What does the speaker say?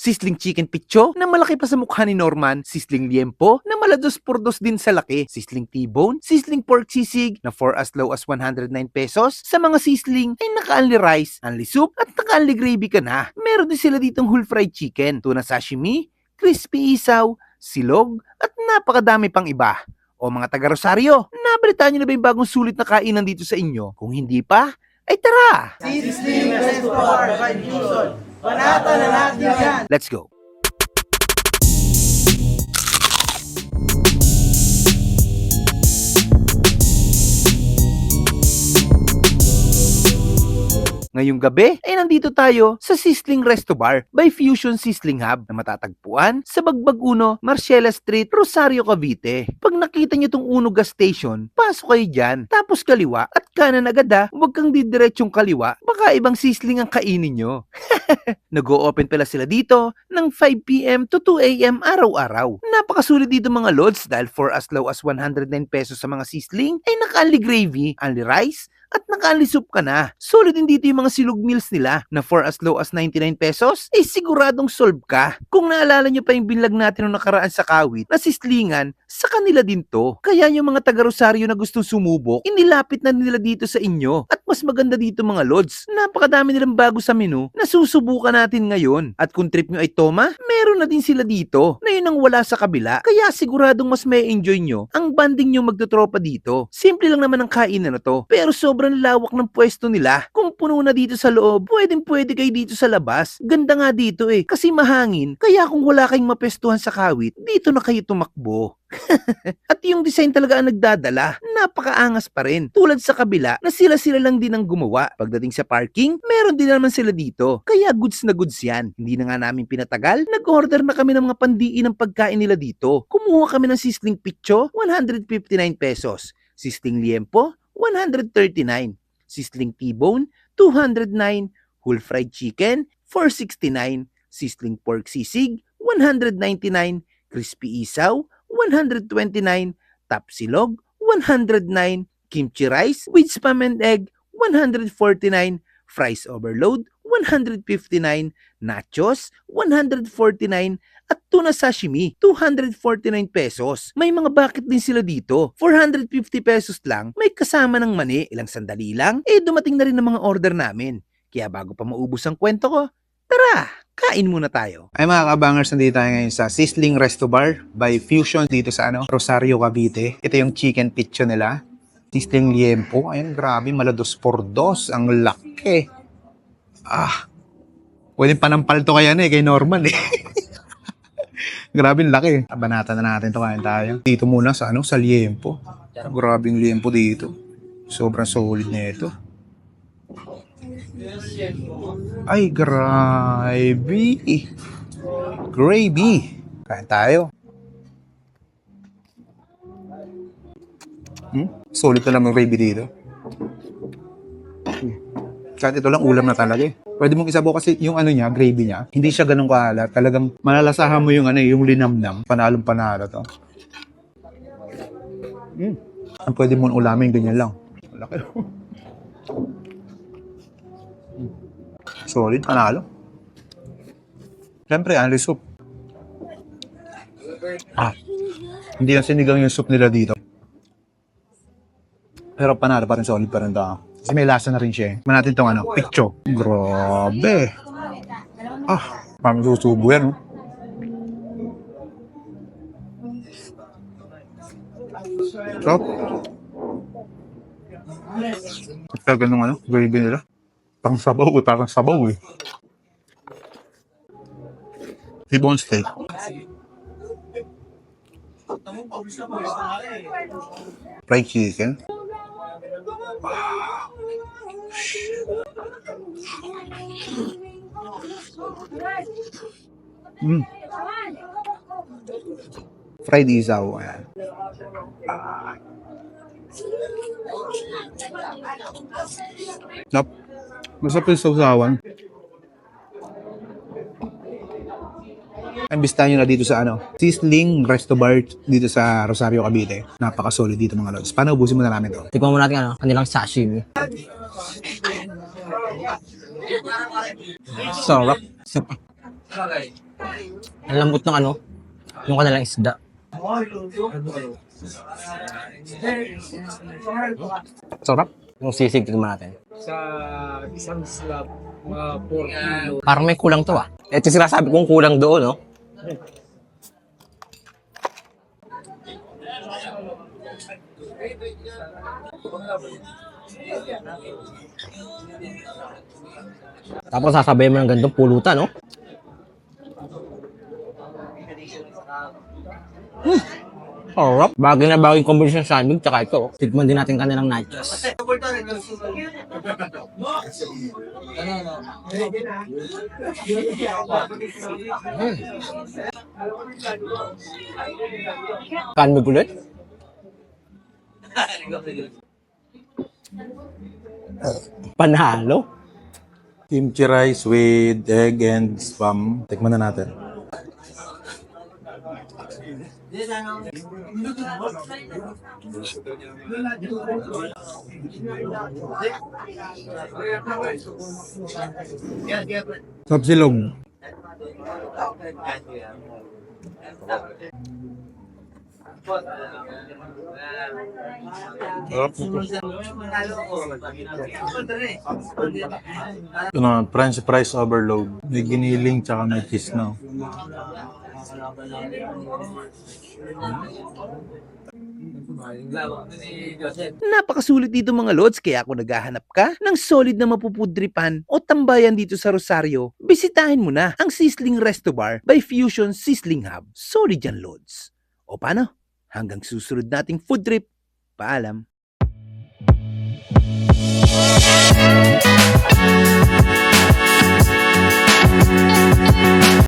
Sizzling chicken picho na malaki pa sa mukha ni Norman, sizzling liempo na malados por dos din sa laki, sizzling T-bone, sizzling pork sisig na for as low as 109 pesos. Sa mga sizzling ay naka-only rice, only soup at naka-only gravy ka na. Meron din sila ditong whole fried chicken, tuna sashimi, crispy isaw, silog at napakadami pang iba. O mga taga Rosario, nabalitaan nyo na ba yung bagong sulit na kainan dito sa inyo? Kung hindi pa, ay tara! Sizzling Resto Bar by Fusion. Panata na natin yan! Let's go! Ngayong gabi ay nandito tayo sa Sizzling Resto Bar by Fusion Sizzling Hub na matatagpuan sa Bagbag 1, Marcela Street, Rosario, Cavite. Pag nakita nyo tong Uno Gas Station, pasok kayo dyan, tapos kaliwa at kanan agad huwag kang didiretsong kaliwa, baka ibang sizzling ang kainin nyo. Nag-o-open pala sila dito ng 5 PM to 2 AM araw-araw. Napakasulit dito mga lods dahil for as low as 109 pesos sa mga sizzling ay naka-only gravy, only rice, at naka-only soup ka na. Solid din dito yung mga silog meals nila na for as low as 99 pesos ay siguradong solve ka. Kung naalala nyo pa yung binlag natin nung nakaraan sa Kawit na sislingan, sa kanila din to. Kaya yung mga taga Rosario na gustong sumubok, inilapit na nila dito sa inyo. At mas maganda dito mga lods, napakadami nilang bago sa menu na susubukan natin ngayon. At kung trip nyo ay toma, meron na din sila dito na yun ang wala sa kabila. Kaya siguradong mas may enjoy nyo ang banding nyo magtutropa dito. Simple lang naman ang kainan na to, pero sobrang lawak ng pwesto nila. Kung puno na dito sa loob, pwede kayo dito sa labas. Ganda nga dito kasi mahangin. Kaya kung wala kayong mapestuhan sa Kawit, dito na kayo tumakbo. At yung design talaga ang nagdadala, napakaangas pa rin. Tulad sa kabila na sila lang din ang gumawa. Pagdating sa parking, meron din naman sila dito. Kaya goods na goods yan. Hindi na nga namin pinatagal, nag-order na kami ng mga pandiin ng pagkain nila dito. Kumuha kami ng sizzling picho, 159 pesos. Sizzling liempo, 139. Sizzling T-bone, 209. Whole fried chicken, 469. Sizzling pork sisig, 199. Crispy isaw, 129. Tapsilog, 109. Kimchi rice with spam and egg, 149. Fries overload, 159. Nachos, 149. At tuna sashimi, 249 pesos. May mga bucket din sila dito. 450 pesos lang, may kasama ng mani. Ilang sandali lang, dumating na rin ang mga order namin. Kaya bago pa maubos ang kwento ko, tara, kain muna tayo. Ay mga kabangers, nandito tayo ngayon sa Sizzling Resto Bar by Fusion dito sa Rosario, Cavite. Ito yung chicken picho nila. Sizzling liempo. Ayun, grabe, malados por dos. Ang laki. Pwedeng panampal to kaya kay Norman Grabe, laki. Banata na natin to, kain tayo. Dito muna sa sa liempo. Grabe yung liempo dito. Sobrang solid na ito. Ay, gravy. Gravy. Kain tayo. Solid na lang yung gravy dito. Kahit ito lang, ulam na talaga Pwede mong isabaw kasi yung niya, gravy niya, hindi siya ganun kaalat. Talagang malalasahan mo yung yung linamnam. Panalong panalo to. Ang pwede mong ulamin, ganyan lang. Malaki. Solid, panalo. Siyempre, only soup. Hindi na sinigang yung soup nila dito. Pero panalo pa rin, solid pa rin to. Kasi may lasa na rin siya natin itong picho. Grabe. Parang susubo yan, Sarap. Ito ganun gravy nila. Parang sabaw T-bone steak. Fried chicken. Fried isaw. Ayan. Masarap yung sausawan. Imbitahan nyo na dito sa Sizzling Resto Bar dito sa Rosario, Cavite. Napaka-solid dito mga lods. Paano ubusin muna namin to? Tikman mo natin kanilang sashimi. Sarap. Ang lambot ng ano, yung kanilang isda. Sarap. Yung sisig, tignan natin. Sa isang slab, mga 4 kilo. Parang may kulang to ah. Ito yung sinasabi kong kulang doon, no? Tapos sasabayan mo ng ganitong pulutan, no? Sarap. Bagay na bagay yung combination sa sandwich, tsaka ito. Tikman din natin kanilang nachos. Kan mo gulit? Panalo. Kimchi rice with egg and spam. Tikman na natin. Tapsilog. Ito na, French fries overload. May giniling tsaka may cheese na. Napakasulit dito mga lods, kaya kung naghahanap ka ng solid na mapupudripan o tambayan dito sa Rosario, bisitahin mo na ang Sizzling Resto Bar by Fusion Sizzling Hub. Solid yan lods. O paano? Hanggang susunod nating food trip. Paalam.